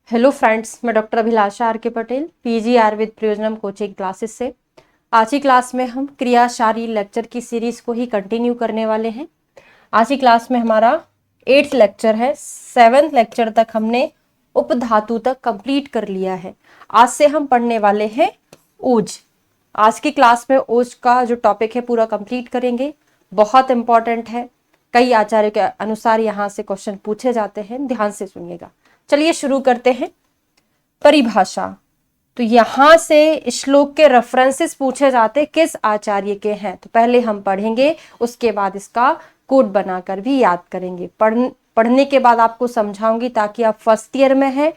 Hello friends, मैं doctor Abhilasha R K Patel, PG Ayurveda Prayojanam coaching classes से। आज की क्लास में हम क्रियाशारी लेक्चर की सीरीज को ही कंटिन्यू करने वाले हैं। आज की क्लास में हमारा 8th लेक्चर है। 7th लेक्चर तक हमने उपधातु तक कंप्लीट कर लिया है। आज से हम पढ़ने वाले हैं ओज। आज की क्लास में ओज का जो टॉपिक है पूरा कंप्लीट करेंगे। बहुत इंपॉर्टेंट है, कई आचार्य के अनुसार यहाँ से क्वेश्चन पूछे जाते हैं, ध्यान से सुनिएगा। चलिए शुरू करते हैं। परिभाषा, तो यहां से श्लोक के रेफरेंसेस पूछे जाते किस आचार्य के हैं, तो पहले हम पढ़ेंगे, उसके बाद इसका कोड बनाकर भी याद करेंगे। पढ़ने के बाद आपको समझाऊंगी ताकि आप फर्स्ट ईयर में हैं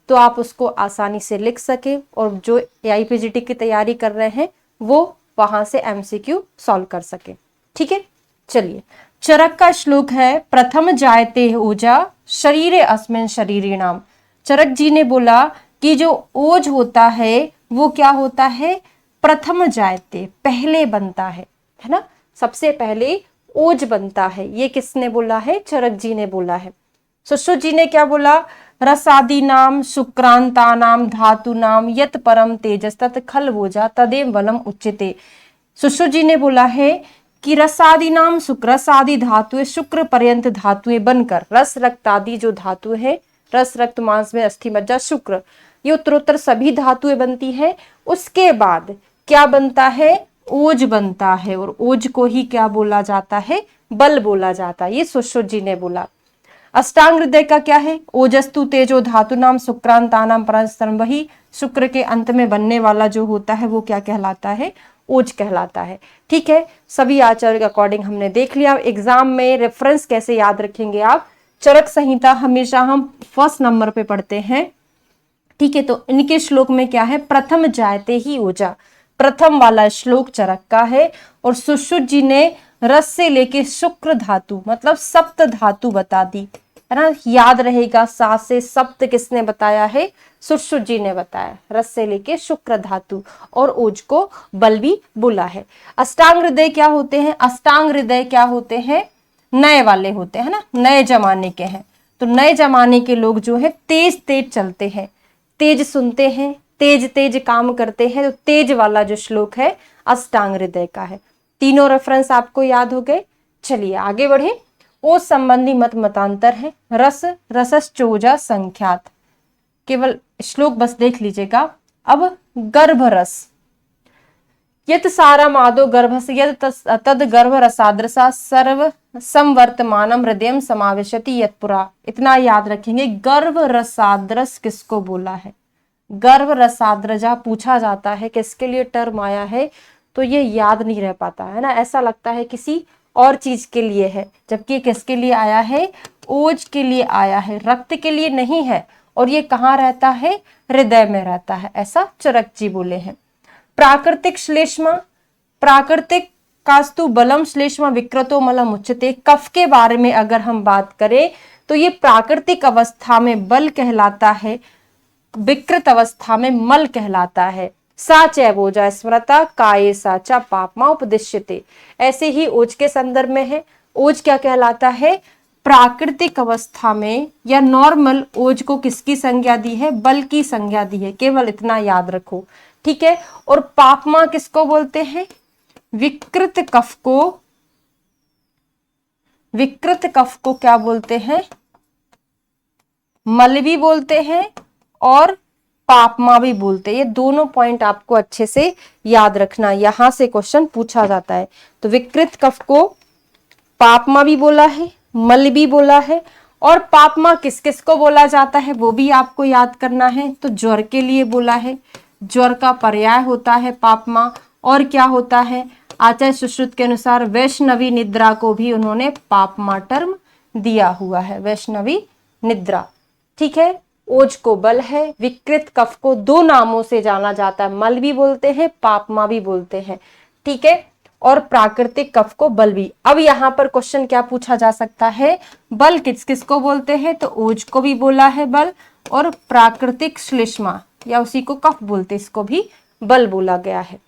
तो आप उसको आसानी से लिख सके, और जो AIPGT की तैयारी कर रहे हैं वो वहां से MCQ सॉल्व कर सके। ठीक है, चलिए। चरक का श्लोक है, प्रथम जायते ओजा शरीरे अस्मिन शरीरिणाम। चरक जी ने बोला कि जो ओज होता है वो क्या होता है, प्रथम जायते, पहले बनता है ना, सबसे पहले ओज बनता है। ये किसने बोला है, चरक जी ने बोला है। सुश्रुत जी ने क्या बोला, रसादि नाम शुक्रांता नाम धातु नाम यत परम तेजस तत् खल वोजा तदेव बलम उच्यते। सुश्रुत जी ने बोला है कि रसादि नाम शुक्र, रसादि धातुएं शुक्र पर्यंत धातुएं बनकर, रस रक्त आदि जो धातु है, रस रक्त मांस में अस्थि मज्जा शुक्र, ये उत्तरोत्तर सभी धातुएं बनती है। उसके बाद क्या बनता है, ओज बनता है, और ओज को ही क्या बोला जाता है, बल बोला जाता है। ये सुश्रुत जी ने बोला। अष्टांग हृदय का क्या है, ओजस्तु तेजो धातु नाम शुक्रांतानाम परस्तरम, वही शुक्र के अंत में बनने वाला जो होता है वो क्या कहलाता है, ओज कहलाता है। ठीक है, सभी आचार्य के अकॉर्डिंग हमने देख लिया। एग्जाम में रेफरेंस कैसे याद रखेंगे आप, चरक संहिता हमेशा हम फर्स्ट नंबर पे पढ़ते हैं। ठीक है, तो इनके श्लोक में क्या है, प्रथम जायते ही ओजा, प्रथम वाला श्लोक चरक का है। और सुश्रुत जी ने रस से लेके शुक्र धातु मतलब सप्त धातु बता दी है ना, याद रहेगा। सा से सप्त किसने बताया है, सुश्रुत जी ने बताया, रस से लेके शुक्र धातु, और ओज को बल भी बोला है। अष्टांग हृदय क्या होते हैं, अष्टांग हृदय क्या होते हैं, नए वाले होते हैं ना, नए जमाने के हैं। तो नए जमाने के लोग जो है तेज तेज चलते हैं, तेज सुनते हैं, तेज तेज काम करते हैं। तो तेज वाला जो श्लोक है अष्टांग हृदय का है। तीनों रेफरेंस आपको याद हो गए। चलिए आगे बढ़े। ओज संबंधी मत मतांतर है, रस रसश्चोजा संख्यात, केवल श्लोक बस देख लीजिएगा। अब गर्भ रस, यत सारा मादो गर्भस यत तद गर्भ रसाद्रसा सर्व संवर्तमानम हृदय समावेशति यत्पुरा। इतना याद रखेंगे। गर्भ रसाद्रस किसको बोला है, गर्भ रसाद्रजा पूछा जाता है, किसके लिए टर्म आया है, तो ये याद नहीं रह पाता है ना, ऐसा लगता है किसी और चीज के लिए है, जबकि किसके लिए आया है, ओज के लिए आया है, रक्त के लिए नहीं है। और ये कहाँ रहता है, हृदय में रहता है, ऐसा चरक जी बोले हैं। प्राकृतिक श्लेष्मा, प्राकृतिक कास्तु बलम श्लेष्मा विकृतो मलम उच्चते। कफ के बारे में अगर हम बात करें तो ये प्राकृतिक अवस्था में बल कहलाता है, विकृत अवस्था में मल कहलाता है। साचैव ओजा स्मृता काये साचा पापमा उपदिश्यते। ऐसे ही ओज के संदर्भ में है। ओज क्या कहलाता है, प्राकृतिक अवस्था में या नॉर्मल ओज को किसकी संज्ञा दी है, बल की संज्ञा दी है, केवल इतना याद रखो। ठीक है, और पापमा किसको बोलते हैं, विकृत कफ को, विकृत कफ को क्या बोलते हैं, मल भी बोलते हैं और पापमा भी बोलते हैं। ये दोनों पॉइंट आपको अच्छे से याद रखना, यहां से क्वेश्चन पूछा जाता है। तो विकृत कफ को पापमा भी बोला है, मल भी बोला है। और पापमा किस किस को बोला जाता है वो भी आपको याद करना है। तो ज्वर के लिए बोला है, ज्वर का पर्याय होता है पापमा। और क्या होता है, आचार्य सुश्रुत के अनुसार वैष्णवी निद्रा को भी उन्होंने पापमा टर्म दिया हुआ है, वैष्णवी निद्रा। ठीक है, ओज को बल है, विकृत कफ को दो नामों से जाना जाता है, मल भी बोलते हैं, पापमा भी बोलते हैं। ठीक है, और प्राकृतिक कफ को बल भी। अब यहाँ पर क्वेश्चन क्या पूछा जा सकता है, बल किस किस को बोलते हैं, तो ओज को भी बोला है बल, और प्राकृतिक श्लेष्मा या उसी को कफ बोलते, इसको भी बल बोला गया है।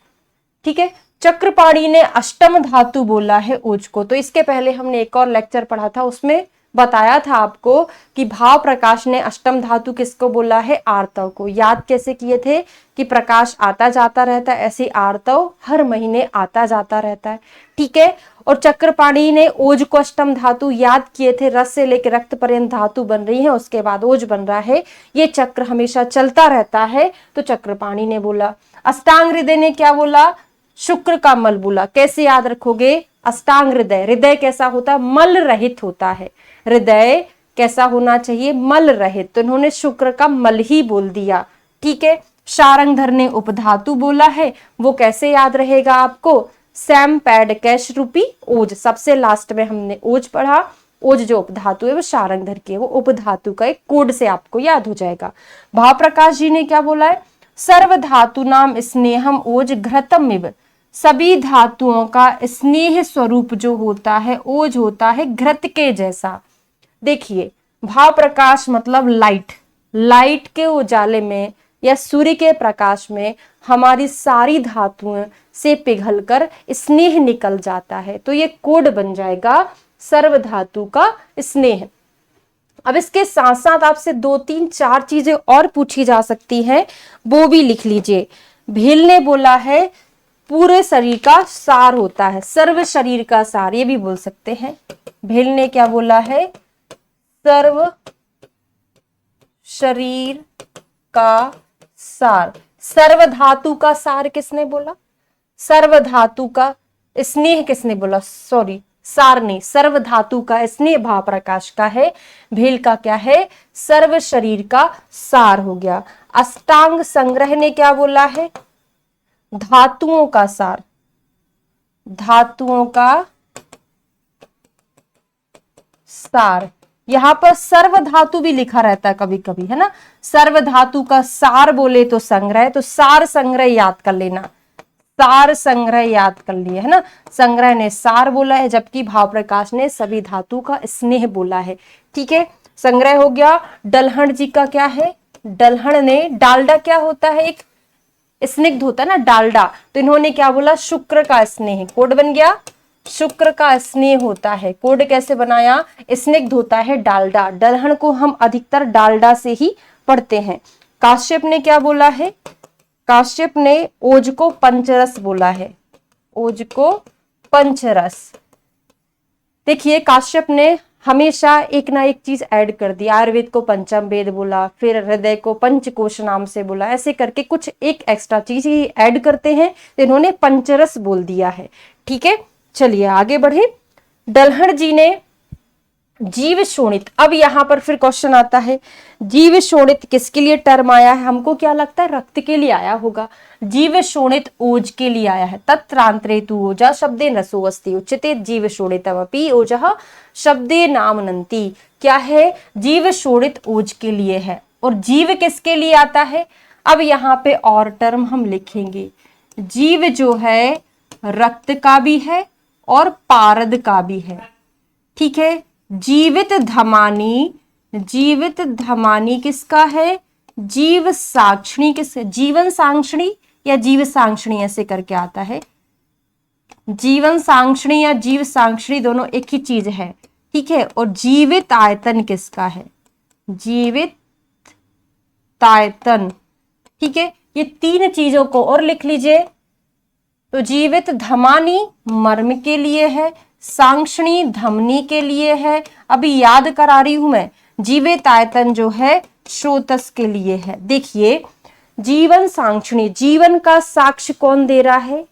ठीक है, चक्रपाणी ने अष्टम धातु बोला है ओज को। तो इसके पहले हमने एक और लेक्चर पढ़ा था, उसमें बताया था आपको कि भाव प्रकाश ने अष्टम धातु किसको बोला है, आर्तव को। याद कैसे किए थे कि प्रकाश आता जाता रहता है, ऐसे आर्तव हर महीने आता जाता रहता है, ठीक है। और चक्रपाणी ने ओज को अष्टम धातु याद किए थे, रस से लेकर रक्त पर्यंत धातु बन रही है, उसके बाद ओज बन रहा है, ये चक्र हमेशा चलता रहता है, तो चक्रपाणी ने बोला। अष्टांग हृदय ने क्या बोला, शुक्र का मल बोला। कैसे याद रखोगे, अष्टांग हृदय, हृदय कैसा होता है, मल रहित होता है, हृदय कैसा होना चाहिए, मल रहित, तो इन्होंने शुक्र का मल ही बोल दिया, ठीक है। शारंगधर ने उपधातु बोला है, वो कैसे याद रहेगा आपको, सैम पैड कैश रूपी ओज, सबसे लास्ट में हमने ओज पढ़ा, ओज जो उपधातु है वो शारंगधर की है, वो उपधातु का एक कोड से आपको याद हो जाएगा। भाव प्रकाश जी ने क्या बोला है, सर्व धातु नाम स्नेहम ओज घृतम इव, सभी धातुओं का स्नेह स्वरूप जो होता है ओज होता है घृत के जैसा। देखिए भाव प्रकाश मतलब लाइट, लाइट के उजाले में या सूर्य के प्रकाश में हमारी सारी धातुओं से पिघलकर स्नेह निकल जाता है, तो ये कोड बन जाएगा सर्व धातु का स्नेह। अब इसके साथ साथ आपसे 2 3 4 चीजें और पूछी जा सकती हैं, वो भी लिख लीजिए। भेल ने बोला है पूरे शरीर का सार होता है, सर्व शरीर का सार, ये भी बोल सकते हैं। भेल ने क्या बोला है, सर्व शरीर का सार। सर्व धातु का सार किसने बोला, सर्व धातु का स्नेह किसने बोला, सॉरी सार नहीं, सर्व धातु का स्नेह भाव प्रकाश का है, भेल का क्या है, सर्व शरीर का सार हो गया। अष्टांग संग्रह ने क्या बोला है, धातुओं का सार, धातुओं का सार। यहां पर सर्व धातु भी लिखा रहता है कभी कभी, है ना, सर्व धातु का सार बोले तो संग्रह, तो सार संग्रह याद कर लेना, सार संग्रह याद कर लिए, है ना। संग्रह ने सार बोला है, जबकि भाव प्रकाश ने सभी धातु का स्नेह बोला है, ठीक है। संग्रह हो गया। डलहन जी का क्या है, डलहन ने, डालडा क्या होता है, एक स्निग्ध होता है ना डालडा, तो इन्होंने क्या बोला, शुक्र का स्नेह, कोड बन गया, शुक्र का स्नेह होता है, कोड कैसे बनाया, स्निग्ध होता है डालडा, दलहन को हम अधिकतर डालडा से ही पढ़ते हैं। काश्यप ने क्या बोला है, काश्यप ने ओज को पंचरस बोला है, ओज को पंचरस। देखिए काश्यप ने हमेशा एक ना एक चीज ऐड कर दी, आयुर्वेद को पंचम वेद बोला, फिर हृदय को पंचकोश नाम से बोला, ऐसे करके कुछ एक एक्स्ट्रा चीज ही ऐड करते हैं, तो इन्होंने पंचरस बोल दिया है, ठीक है। चलिए आगे बढ़े। डलहन जी ने जीव शोणित, अब यहां पर फिर क्वेश्चन आता है, जीव शोणित किसके लिए टर्म आया है, हमको क्या लगता है रक्त के लिए आया होगा, जीव शोणित ओज के लिए आया है। तत्रांतरे तु ओजा शब्दे रसो अस्ति उच्यते जीव शोणितमपि ओजः शब्दे नामनन्ति, क्या है, जीव शोणित ओज के लिए है, और जीव किसके लिए आता है। अब यहाँ पे और टर्म हम लिखेंगे, जीव जो है रक्त का भी है और पारद का भी है, ठीक है। जीवित धमानी, जीवित धमानी किसका है, जीव साक्षणी किस, जीवन सांक्षणी या जीव सांक्षणी ऐसे करके आता है, जीवन सांक्षणी या जीव सांक्षणी दोनों एक ही चीज है, ठीक है। और जीवित आयतन किसका है, जीवित आयतन, ठीक है। ये 3 चीजों को और लिख लीजिए, तो जीवित धमानी मर्म के लिए है, सांक्षणी धमनी के लिए है, अभी याद करा रही हूं मैं, जीवित आयतन जो है स्रोतस के लिए है। देखिए जीवन सांक्षणी, जीवन का साक्ष्य कौन दे रहा है,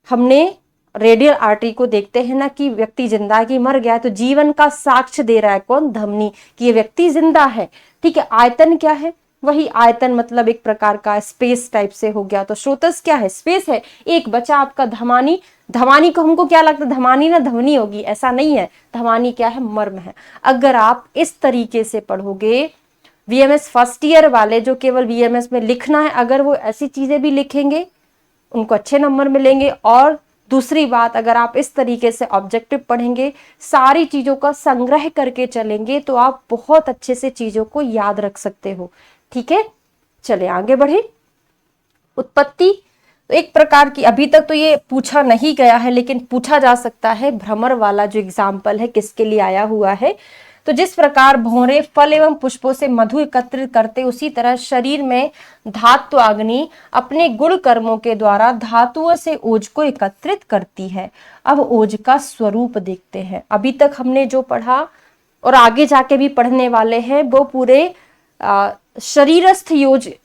हमने रेडियल आर्टरी को देखते हैं ना कि व्यक्ति जिंदा है कि मर गया है, तो जीवन का साक्ष्य दे रहा है कौन, धमनी, कि ये व्यक्ति जिंदा है, ठीक है। आयतन क्या है, वही आयतन मतलब एक प्रकार का स्पेस टाइप से हो गया, तो स्रोतस क्या है, स्पेस है। एक बचा आपका धमानी, धमानी को हमको क्या लगता है धमानी ना ध्वनि होगी, ऐसा नहीं है, धमानी क्या है, मर्म है। अगर आप इस तरीके से पढ़ोगे, वीएमएस फर्स्ट ईयर वाले जो केवल वीएमएस में लिखना है, अगर वो ऐसी चीजें भी लिखेंगे उनको अच्छे नंबर मिलेंगे। और दूसरी बात, अगर आप इस तरीके से ऑब्जेक्टिव पढ़ेंगे, सारी चीजों का संग्रह करके चलेंगे, तो आप बहुत अच्छे से चीजों को याद रख सकते हो, ठीक है। चले आगे बढ़े। उत्पत्ति, तो एक प्रकार की, अभी तक तो ये पूछा नहीं गया है लेकिन पूछा जा सकता है, भ्रमर वाला जो एग्जाम्पल है किसके लिए आया हुआ है। तो जिस प्रकार भौरे फल एवं पुष्पों से मधु एकत्रित करते, उसी तरह शरीर में धातु अग्नि अपने गुण कर्मों के द्वारा धातुओं से ओज को एकत्रित करती है। अब ओज का स्वरूप देखते हैं। अभी तक हमने जो पढ़ा और आगे जाके भी पढ़ने वाले हैं वो पूरे शरीरस्थ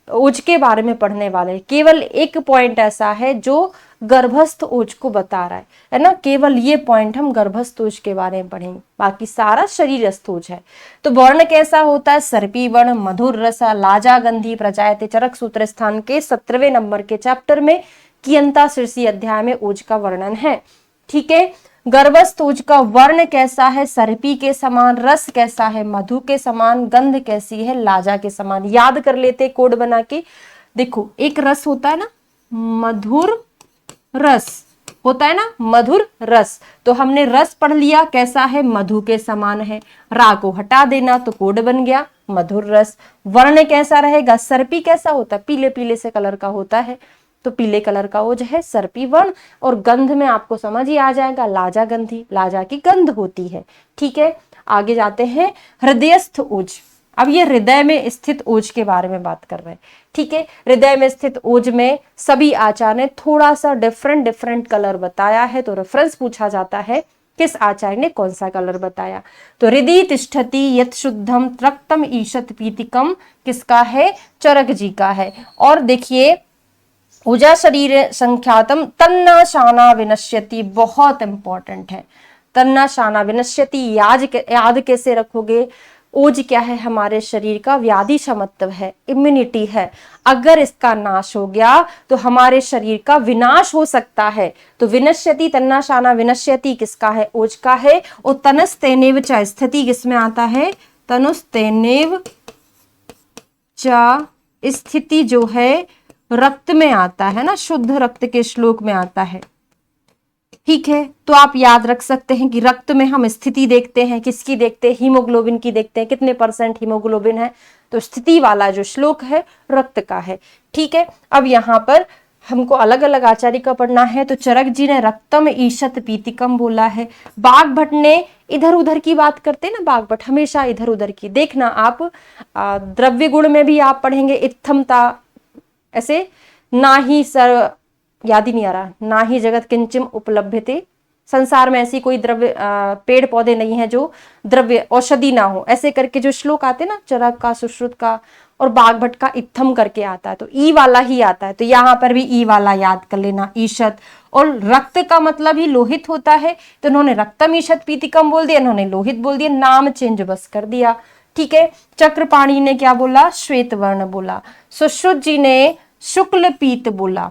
ओज के बारे में पढ़ने वाले हैं। केवल एक पॉइंट ऐसा है जो गर्भस्थ ओज को बता रहा है ना, केवल ये पॉइंट हम गर्भस्थ ओज के बारे में पढ़ेंगे, बाकी सारा शरीरस्थ ओज है। तो वर्ण कैसा होता है, सर्पी वर्ण, मधुर रस, लाजा गंधी प्रजायते, चरक सूत्र स्थान के 17वें नंबर के चैप्टर में कियंता शीर्षी अध्याय में ओज का वर्णन है। ठीक है, गर्भस्थ ओज का वर्ण कैसा है, सर्पी के समान, रस कैसा है, मधु के समान, गंध कैसी है, लाजा के समान। याद कर लेते कोड बना के। देखो एक रस होता है ना, मधुर रस होता है ना, मधुर रस। तो हमने रस पढ़ लिया कैसा है, मधु के समान है। रा को हटा देना तो कोड बन गया मधुर रस। वर्ण कैसा रहेगा, सर्पी कैसा होता है, पीले पीले से कलर का होता है, तो पीले कलर का ओज है सर्पी वर्ण। और गंध में आपको समझ ही आ जाएगा, लाजा गंधी, लाजा की गंध होती है। ठीक है, आगे जाते हैं, हृदयस्थ ओज। अब ये हृदय में स्थित ओज के बारे में बात कर रहे हैं। ठीक है, हृदय में स्थित ओज में सभी आचार्य ने थोड़ा सा डिफरेंट कलर बताया है, तो रेफरेंस पूछा जाता है किस आचार्य ने कौन सा कलर बताया। तो हृदय तिष्ठति यत शुद्धम रक्तम ईशत पीतिकम किसका है, चरक जी का है। और देखिए ऊर्जा शरीर संख्यातम तन्ना शाना विनश्यति, बहुत इंपॉर्टेंट है। तन्ना शाना विनश्यति याद कैसे रखोगे, ओज क्या है, हमारे शरीर का व्याधि क्षमत्व है, इम्यूनिटी है। अगर इसका नाश हो गया तो हमारे शरीर का विनाश हो सकता है। तो विनश्यति, तन्ना शाना विनश्यति किसका है, ओज का है। और तनस्तेनेव च स्थिति किसमें आता है, तनुस्तेनेव च स्थिति जो है रक्त में आता है ना, शुद्ध रक्त के श्लोक में आता है। ठीक है, तो आप याद रख सकते हैं कि रक्त में हम स्थिति देखते हैं, किसकी देखते हैं, हीमोग्लोबिन की देखते हैं, कितने % हीमोग्लोबिन है। तो स्थिति वाला जो श्लोक है रक्त का है। ठीक है, अब यहाँ पर हमको अलग अलग आचार्य का पढ़ना है। तो चरक जी ने रक्तम ईशत पीतिकम बोला है। बाघ भट्ट ने इधर उधर की बात करते हैं ना, बाघ भट्ट हमेशा इधर उधर की देखना। आप द्रव्य गुण में भी आप पढ़ेंगे इत्थमता, ऐसे ना ही सर, याद ही नहीं आ रहा, ना ही जगत किंचिम उपलब्धते, संसार में ऐसी कोई द्रव्य पेड़ पौधे नहीं है जो द्रव्य औषधि ना हो, ऐसे करके जो श्लोक आते ना, चरक का, सुश्रुत का और बाघ भट्ट का इत्थम करके आता है, तो ई वाला ही आता है। तो यहाँ पर भी ई वाला याद कर लेना, ईशत। और रक्त का मतलब ही लोहित होता है, तो इन्होंने रक्तम ईशत पीतिकम बोल दिया, इन्होंने लोहित बोल दिया, नाम चेंज बस कर दिया। ठीक है, चक्रपाणी ने क्या बोला, श्वेत वर्ण बोला। सुश्रुत जी ने शुक्ल पीत बोला,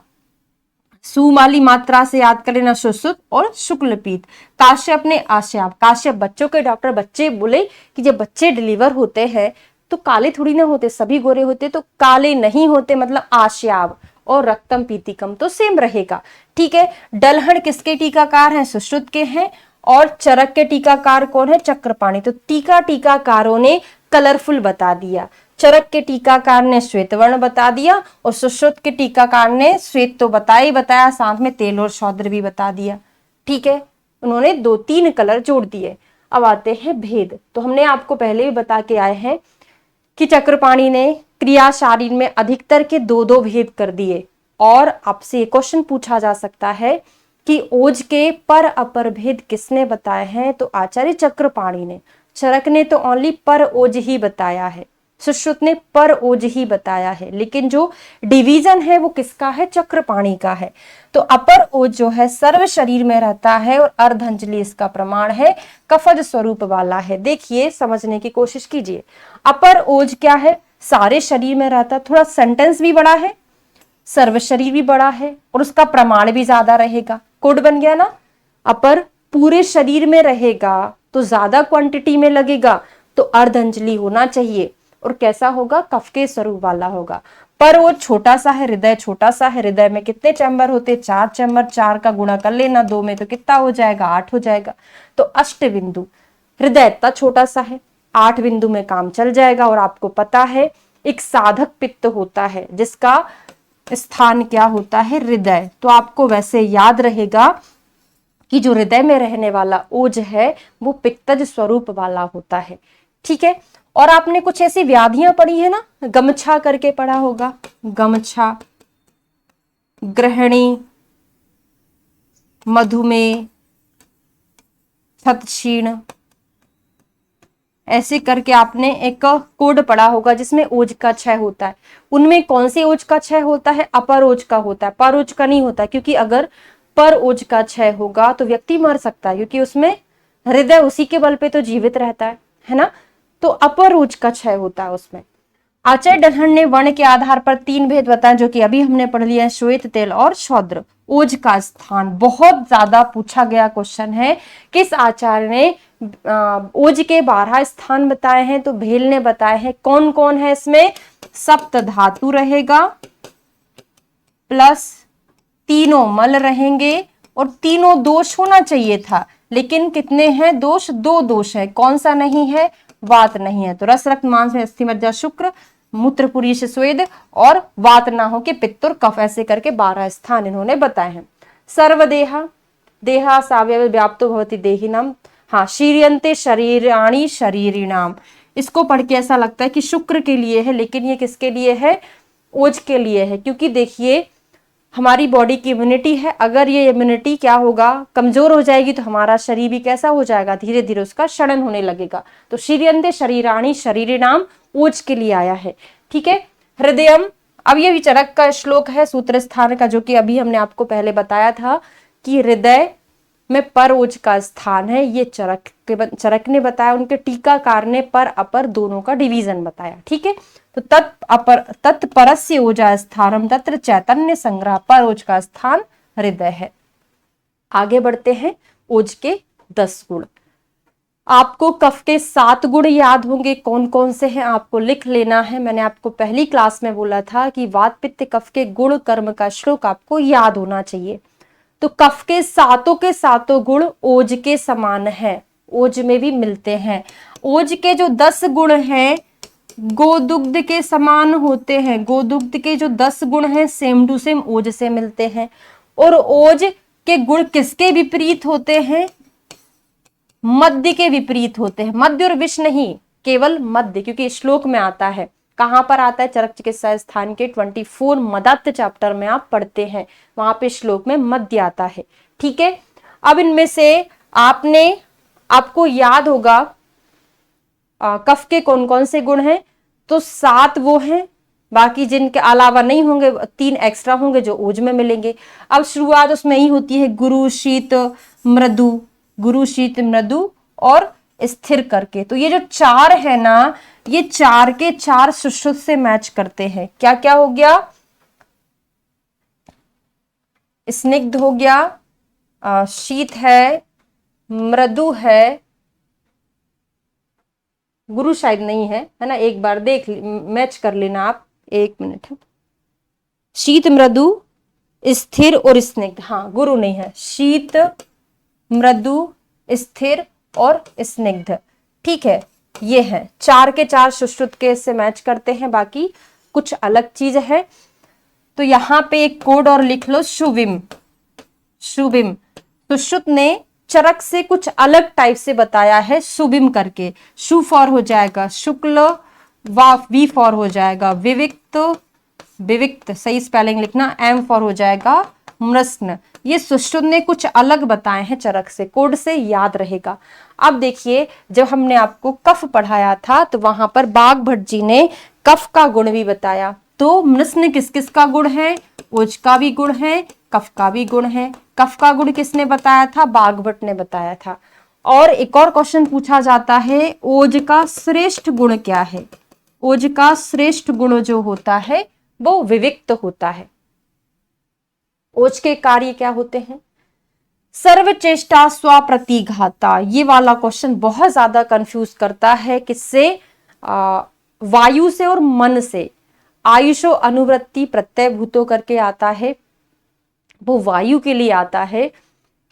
सु वाली मात्रा से याद कर लेना, सुश्रुत और शुक्ल पीत। काश्यप ने आश्याप, काश्यप बच्चों के डॉक्टर, बच्चे बोले कि जब बच्चे डिलीवर होते हैं तो काले थोड़ी ना होते, सभी गोरे होते, तो काले नहीं होते, मतलब आश्याप। और रक्तम पीतिकम तो सेम रहेगा। ठीक है, डलहन किसके टीकाकार हैं, सुश्रुत के हैं। और चरक के टीकाकार कौन है, चक्रपाणी। तो टीकाकारों ने कलरफुल बता दिया, चरक के टीकाकार ने श्वेत वर्ण बता दिया, और सुश्रुत के टीकाकार ने श्वेत तो बताया ही बताया, साथ में तेल और शौद्र भी बता दिया। ठीक है, उन्होंने 2-3 कलर जोड़ दिए। अब आते हैं भेद। तो हमने आपको पहले भी बता के आए हैं कि चक्रपाणी ने क्रिया शारीर में अधिकतर के 2-2 भेद कर दिए। और आपसे क्वेश्चन पूछा जा सकता है कि ओज के पर अपर भेद किसने बताए हैं, तो आचार्य चक्रपाणी ने। चरक ने तो ओनली पर ओज ही बताया है, सुश्रुत ने पर ओज ही बताया है, लेकिन जो डिवीजन है वो किसका है, चक्रपाणी का है। तो अपर ओज जो है सर्व शरीर में रहता है, और अर्धंजलि इसका प्रमाण है, कफज स्वरूप वाला है। देखिए समझने की कोशिश कीजिए, अपर ओज क्या है, सारे शरीर में रहता है। थोड़ा सेंटेंस भी बड़ा है, सर्व शरीर भी बड़ा है, और उसका प्रमाण भी ज्यादा रहेगा। कोड बन गया ना, अपर पूरे शरीर में रहेगा तो ज्यादा क्वांटिटी में लगेगा, तो अर्धंजलि होना चाहिए। और कैसा होगा, कफ के स्वरूप वाला होगा। पर वो छोटा सा है, हृदय छोटा सा है। हृदय में कितने चैम्बर होते, 4 चैम्बर। 4 का गुणा कर लेना 2 में, तो कितना हो जाएगा, 8 हो जाएगा। तो अष्ट बिंदु, हृदय इतना छोटा सा है, 8 बिंदु में काम चल जाएगा। और आपको पता है एक साधक पित्त होता है जिसका स्थान क्या होता है? हृदय। तो आपको वैसे याद रहेगा कि जो हृदय में रहने वाला ओज है वो पित्तज स्वरूप वाला होता है। ठीक है। और आपने कुछ ऐसी व्याधियां पढ़ी है ना, गमछा करके पढ़ा होगा, गमछा, ग्रहणी, मधुमेह, क्षतक्षीण, ऐसे करके आपने एक कोड पढ़ा होगा जिसमें ओज का क्षय होता है। उनमें कौन सी ओज का क्षय होता है? अपर ओज का होता है, पर ओज का नहीं होता, क्योंकि अगर पर ओज का क्षय होगा तो व्यक्ति मर सकता है, क्योंकि उसमें हृदय उसी के बल पे तो जीवित रहता है ना। तो अपर ओज का क्षय होता है उसमें। आचार्य डनहर ने वर्ण के आधार पर 3 भेद बताए, जो कि अभी हमने पढ़ लिया है, श्वेत, तेल और शौद्र। ओज का स्थान बहुत ज्यादा पूछा गया क्वेश्चन है। किस आचार्य ने ओज के 12 स्थान बताए हैं? तो भेल ने बताए हैं। कौन कौन है इसमें? सप्त धातु रहेगा, प्लस तीनों मल रहेंगे, और तीनों दोष होना चाहिए था, लेकिन कितने हैं दोष? 2 दोष है। कौन सा नहीं है? वात नहीं है। तो रस, रक्त, मांस में अस्थि, मज्जा, शुक्र, मूत्र, पुरीश, स्वेद, और वात ना हो के पित्त और कफ, ऐसे करके 12 स्थान इन्होंने बताए हैं। सर्वदेहा, देहा सावयव व्याप्तो भवति देहिनाम, हाँ, शीर्यन्ते शरीराणि शरीरिणाम। इसको पढ़ के ऐसा लगता है कि शुक्र के लिए है, लेकिन ये किसके लिए है? ओज के लिए है। क्योंकि देखिए हमारी बॉडी की इम्यूनिटी है, अगर ये इम्यूनिटी क्या होगा? कमजोर हो जाएगी, तो हमारा शरीर भी कैसा हो जाएगा? धीरे धीरे उसका क्षरण होने लगेगा। तो शीर्यन्ते शरीराणि शरीरिणाम ओज के लिए आया है। ठीक है। हृदयम, अब ये भी चरक का श्लोक है, सूत्र स्थान का, जो कि अभी हमने आपको पहले बताया था कि हृदय में पर ओज का स्थान है। ये चरक ने बताया, उनके टीकाकार ने पर अपर दोनों का डिवीजन बताया। ठीक है। तो तत्परस्य ओजा स्थानम तत्र चैतन्य संग्रह, पर ओज का स्थान हृदय है। आगे बढ़ते हैं। ओज के 10 गुण। आपको कफ के 7 गुण याद होंगे, कौन कौन से हैं आपको लिख लेना है। मैंने आपको पहली क्लास में बोला था कि वात पित्त कफ के गुण कर्म का श्लोक आपको याद होना चाहिए। तो कफ के सातों गुण ओज के समान है, ओज में भी मिलते हैं। ओज के जो 10 गुण हैं गोदुग्ध के समान होते हैं। गोदुग्ध के जो 10 गुण हैं सेम टू सेम ओज से मिलते हैं। और ओज के गुण किसके विपरीत होते हैं? मध्य के विपरीत होते हैं। मध्य और विष नहीं, केवल मध्य, क्योंकि श्लोक में आता है। कहां पर आता है? चरक चिकित्सा स्थान के 24 मदात्त चैप्टर में आप पढ़ते हैं, वहां पे श्लोक में मध्य आता है। ठीक है। अब इनमें से आपको याद होगा कफ के कौन कौन से गुण हैं? तो 7 वो हैं, बाकी जिनके अलावा नहीं होंगे 3 एक्स्ट्रा होंगे जो ओज में मिलेंगे। अब शुरुआत उसमें ही होती है गुरु शीत मृदु, गुरु शीत मृदु और स्थिर करके। तो ये जो 4 है ना, ये 4 के 4 सुश्रुत से मैच करते हैं। क्या क्या हो गया? स्निग्ध हो गया, शीत है, मृदु है, गुरु शायद नहीं है, है ना, एक बार देख मैच कर लेना आप, 1 मिनट। शीत, मृदु, स्थिर और स्निग्ध, हाँ गुरु नहीं है। शीत, मृदु, स्थिर और स्निग्ध। ठीक है। ये है 4 के 4 सुश्रुत के से मैच करते हैं, बाकी कुछ अलग चीज है। तो यहां पे एक कोड और लिख लो, शुविम। शुविम सुश्रुत ने चरक से कुछ अलग टाइप से बताया है, सुबिम करके। शु फॉर हो जाएगा शुक्ल, वी फॉर हो जाएगा विविक्त, विविक्त सही स्पेलिंग लिखना, एम फॉर हो जाएगा मृष्ण। ये सुश्रुत ने कुछ अलग बताए हैं चरक से, कोड से याद रहेगा। अब देखिए जब हमने आपको कफ पढ़ाया था तो वहां पर बाघ भट्ट जी ने कफ का गुण भी बताया। तो मृष्ण किस किस का गुण है? ओज का भी गुण है, कफ का भी गुण है। कफ का गुण किसने बताया था? बाघ भट्ट ने बताया था। और एक और क्वेश्चन पूछा जाता है, ओज का श्रेष्ठ गुण क्या है? ओज का श्रेष्ठ गुण जो होता है वो विविक्त होता है। ओज के कार्य क्या होते हैं? सर्वचेष्टा स्वप्रतिघाता। ये वाला क्वेश्चन बहुत ज्यादा कंफ्यूज करता है। किससे? वायु से और मन से। आयुषो अनुवृत्ति प्रत्यय भूतो करके आता है, वो वायु के लिए आता है।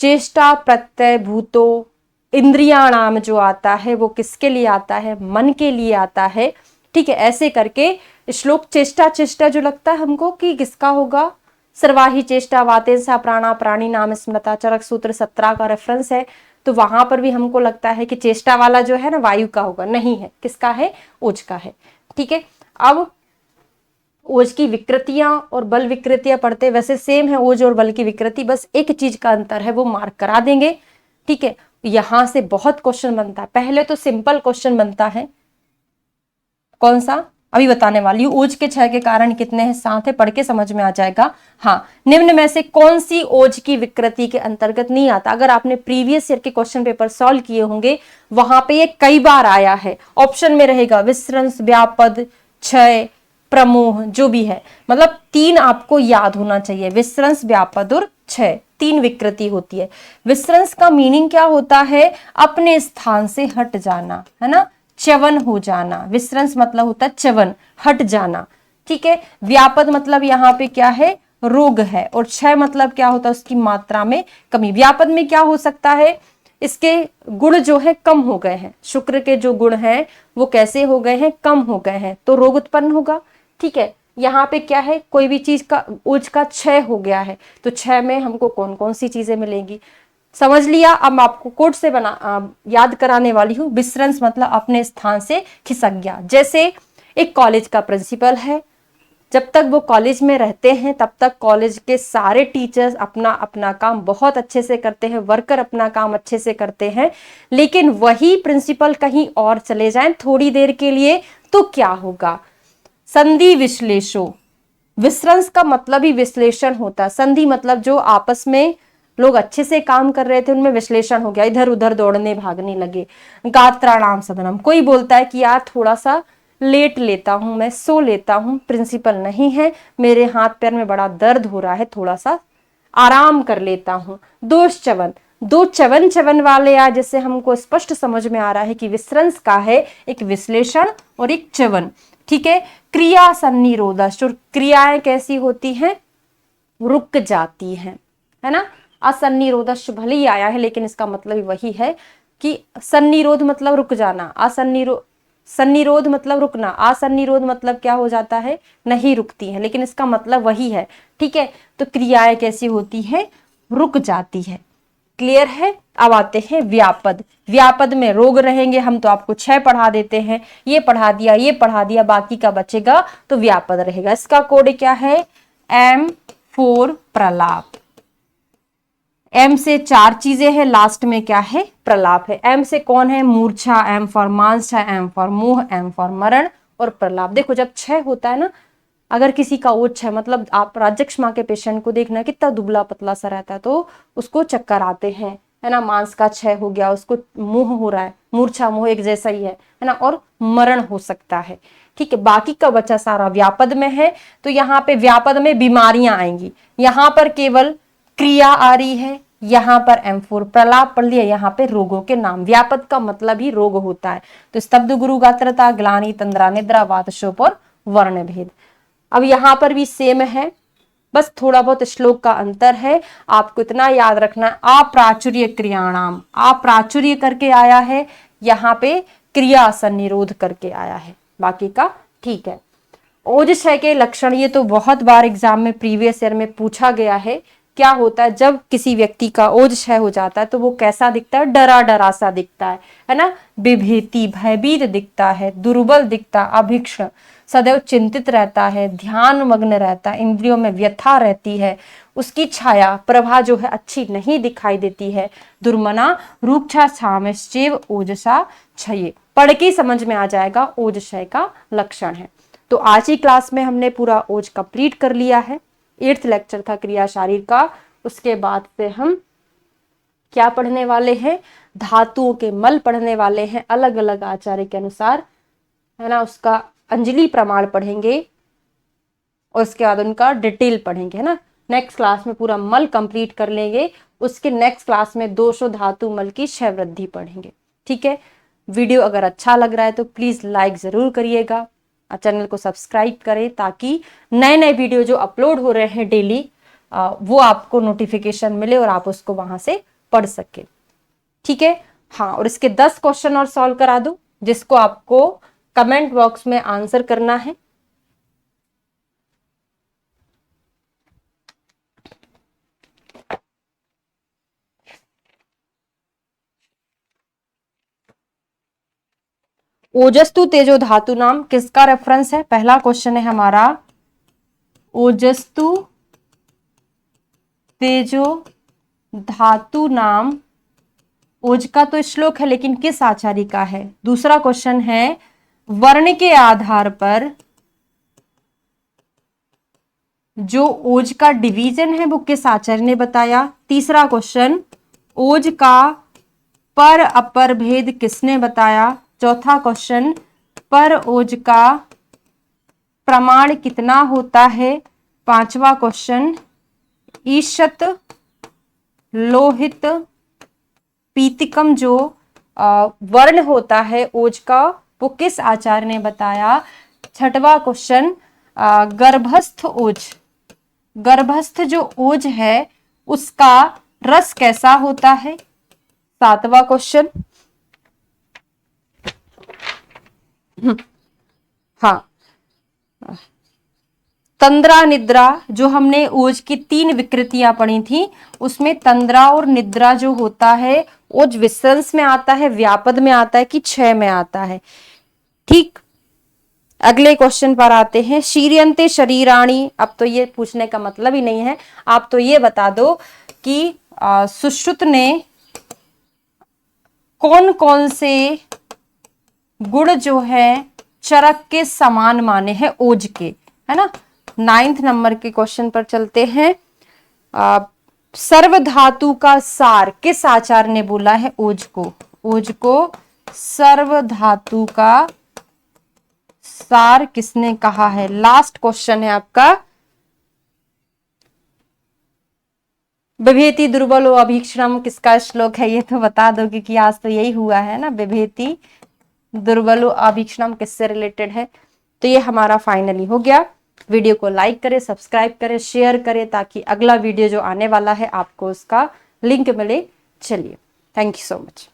चेष्टा प्रत्यय भूतो इंद्रियाणाम जो आता है वो किसके लिए आता है? मन के लिए आता है। ठीक है, ऐसे करके श्लोक चेष्टा चेष्टा जो लगता है हमको कि किसका होगा, सर्वाही चेष्टा वातेंसा प्राणा प्राणी नाम स्मृता चरक सूत्र 17 का रेफरेंस है, तो वहां पर भी हमको लगता है कि चेष्टा वाला जो है ना वायु का होगा, नहीं है, किसका है, ओज का है। ठीक है, अब ओज की विकृतियां और बल विकृतियां पढ़ते वैसे सेम है ओज और बल की विकृति, बस एक चीज का अंतर है, वो मार्क करा देंगे। ठीक है, यहां से बहुत क्वेश्चन बनता है। पहले तो सिंपल क्वेश्चन बनता है, कौन सा अभी बताने वाली हूं, ओज के क्षय के कारण कितने हैं, 7 है, पढ़ के समझ में आ जाएगा। हाँ, निम्न में से कौन सी ओज की विकृति के अंतर्गत नहीं आता। अगर आपने प्रीवियस ईयर के क्वेश्चन पेपर सॉल्व किए होंगे, वहां पे ये कई बार आया है, ऑप्शन में रहेगा विस्रंस, व्यापद, क्षय, प्रमोह, जो भी है, मतलब 3 आपको याद होना चाहिए, विस्रंस, व्यापद और क्षय, 3 विकृति होती है। विस्रंस का मीनिंग क्या होता है, अपने स्थान से हट जाना, है ना, च्यवन हो जाना। विस्रंस मतलब होता है च्यवन, हट जाना। ठीक है, व्यापद मतलब यहाँ पे क्या है, रोग है, और क्षय मतलब क्या होता है, उसकी मात्रा में कमी। व्यापद में क्या हो सकता है, इसके गुण जो है कम हो गए हैं, शुक्र के जो गुण हैं वो कैसे हो गए हैं, कम हो गए हैं, तो रोग उत्पन्न होगा। ठीक है, यहाँ पे क्या है, कोई भी चीज का ओज का क्षय हो गया है, तो क्षय में हमको कौन कौन सी चीजें मिलेंगी, समझ लिया। अब आपको कोड से याद कराने वाली हूँ। विस्रंस मतलब अपने स्थान से खिसक गया। जैसे एक कॉलेज का प्रिंसिपल है, जब तक वो कॉलेज में रहते हैं तब तक कॉलेज के सारे टीचर्स अपना अपना काम बहुत अच्छे से करते हैं, वर्कर अपना काम अच्छे से करते हैं, लेकिन वही प्रिंसिपल कहीं और चले जाएं थोड़ी देर के लिए, तो क्या होगा, संधि विश्लेषो। विस्रंस का मतलब ही विश्लेषण होता है। संधि मतलब जो आपस में लोग अच्छे से काम कर रहे थे उनमें विश्लेषण हो गया, इधर उधर दौड़ने भागने लगे। गात्राणाम सदनम, कोई बोलता है कि यार थोड़ा सा लेट लेता हूं, मैं सो लेता हूं, प्रिंसिपल नहीं है, मेरे हाथ पैर में बड़ा दर्द हो रहा है, थोड़ा सा आराम कर लेता हूं। दोष च्यवन, दो च्यवन च्यवन वाले आ, जिससे हमको स्पष्ट समझ में आ रहा है कि विस्रंस का है एक विश्लेषण और एक च्यवन। ठीक है, क्रिया सन्निरोधश, और क्रियाएं कैसी होती हैं, रुक जाती हैं, है ना। असन्निरोधश भले ही आया है लेकिन इसका मतलब वही है कि सन्निरोध मतलब रुक जाना, सन्निरोध मतलब रुकना, असन्निरोध मतलब क्या हो जाता है, नहीं रुकती है, लेकिन इसका मतलब वही है। ठीक है, तो क्रियाएं कैसी होती है, रुक जाती है। क्लियर है। अब आते हैं व्यापद। व्यापद में रोग रहेंगे, हम तो आपको 6 पढ़ा देते हैं, ये पढ़ा दिया, ये पढ़ा दिया, बाकी का बचेगा तो व्यापद रहेगा। इसका कोड क्या है, M4 प्रलाप। M से 4 चीजें हैं, लास्ट में क्या है, प्रलाप है। M से कौन है, मूर्छा, M फॉर मांसा, M फॉर मोह, M फॉर मरण, और प्रलाप। देखो जब 6 होता है ना, अगर किसी का ओज है, मतलब आप राजक्ष माँ के पेशेंट को देखना कितना दुबला पतला सा रहता है, तो उसको चक्कर आते हैं, है ना, मांस का क्षय हो गया, उसको मोह हो रहा है, मूर्छा मोह एक जैसा ही है ना, और मरण हो सकता है। ठीक है, बाकी का बचा सारा व्यापद में है, तो यहाँ पे व्यापद में बीमारियां आएंगी, यहाँ पर केवल क्रिया आ रही है, यहाँ पर M4 प्रलाप पढ़ लिया, यहाँ पे रोगों के नाम। व्यापद का मतलब ही रोग होता है, तो स्तब्ध गुरु गात्रता, ग्लानि, तंद्रा, निद्रा, वात, शोप और वर्ण भेद। अब यहाँ पर भी सेम है, बस थोड़ा बहुत श्लोक का अंतर है। आपको इतना याद रखना है, अप्राचुर्य क्रियाणाम, अप्राचुर्य करके आया है, यहाँ पे क्रिया सन्निरोध करके आया है, बाकी का ठीक है। ओज क्षय के लक्षण, ये तो बहुत बार एग्जाम में प्रीवियस ईयर में पूछा गया है। क्या होता है जब किसी व्यक्ति का ओज क्षय हो जाता है तो वो कैसा दिखता है, डरा डरा सा दिखता है ना, विभेति, भयभीत दिखता है, दुर्बल दिखता, अभिक्ष, सदैव चिंतित रहता है, ध्यान मग्न रहता है, इंद्रियों में व्यथा रहती है, उसकी छाया प्रभा जो है अच्छी नहीं दिखाई देती है, दुर्मना, रूक्षा, छामश्चेव ओजसा क्षये। पढ़ के समझ में आ जाएगा ओज क्षय का लक्षण है। तो आज ही क्लास में हमने पूरा ओज कंप्लीट कर लिया है। 8th लेक्चर था क्रिया शारीर का। उसके बाद से हम क्या पढ़ने वाले हैं, धातुओं के मल पढ़ने वाले हैं अलग अलग आचार्य के अनुसार, है ना। उसका अंजलि प्रमाण पढ़ेंगे और उसके बाद उनका डिटेल पढ़ेंगे, है ना। नेक्स्ट क्लास में पूरा मल कंप्लीट कर लेंगे। उसके नेक्स्ट क्लास में 200 धातु मल की क्षय वृद्धि पढ़ेंगे। ठीक है, वीडियो अगर अच्छा लग रहा है तो प्लीज लाइक जरूर करिएगा, चैनल को सब्सक्राइब करें ताकि नए नए वीडियो जो अपलोड हो रहे हैं डेली वो आपको नोटिफिकेशन मिले और आप उसको वहां से पढ़ सके। ठीक है, हाँ, और इसके 10 क्वेश्चन और सॉल्व करा दूं, जिसको आपको कमेंट बॉक्स में आंसर करना है। ओजस्तु तेजो धातु नाम किसका रेफरेंस है? पहला क्वेश्चन है हमारा, ओजस्तु तेजो धातु नाम, ओज का तो श्लोक है लेकिन किस आचार्य का है? दूसरा क्वेश्चन है, वर्ण के आधार पर जो ओज का डिवीजन है वो किस आचार्य ने बताया? तीसरा क्वेश्चन, ओज का पर अपर भेद किसने बताया? चौथा क्वेश्चन, पर ओज का प्रमाण कितना होता है? पांचवा क्वेश्चन, ईशत लोहित पीतिकम जो वर्ण होता है ओज का वो किस आचार्य ने बताया? छठवां क्वेश्चन, गर्भस्थ ओज, गर्भस्थ जो ओज है उसका रस कैसा होता है? सातवां क्वेश्चन, हाँ, तंद्रा निद्रा, जो हमने ओज की 3 विकृतियां पढ़ी थी उसमें तंद्रा और निद्रा जो होता है ओज विसर्ज में आता है, व्यापद में आता है कि क्षय में आता है? ठीक, अगले क्वेश्चन पर आते हैं, शीर्यन्ते शरीराणि। अब तो ये पूछने का मतलब ही नहीं है, आप तो ये बता दो कि सुश्रुत ने कौन कौन से गुण जो है चरक के समान माने हैं ओज के, है ना। 9th नंबर के क्वेश्चन पर चलते हैं। सर्व धातु का सार किस आचार्य ने बोला है ओज को? ओज को सर्व धातु का सार किसने कहा है? लास्ट क्वेश्चन है आपका, बिभेति दुर्बलो अभीक्षणम किसका श्लोक है? ये तो बता दो क्योंकि आज तो यही हुआ है ना, बिभेति दुर्बलो अभीक्षणम किससे रिलेटेड है? तो ये हमारा फाइनली हो गया। वीडियो को लाइक करें, सब्सक्राइब करें, शेयर करें ताकि अगला वीडियो जो आने वाला है आपको उसका लिंक मिले। चलिए, थैंक यू सो मच।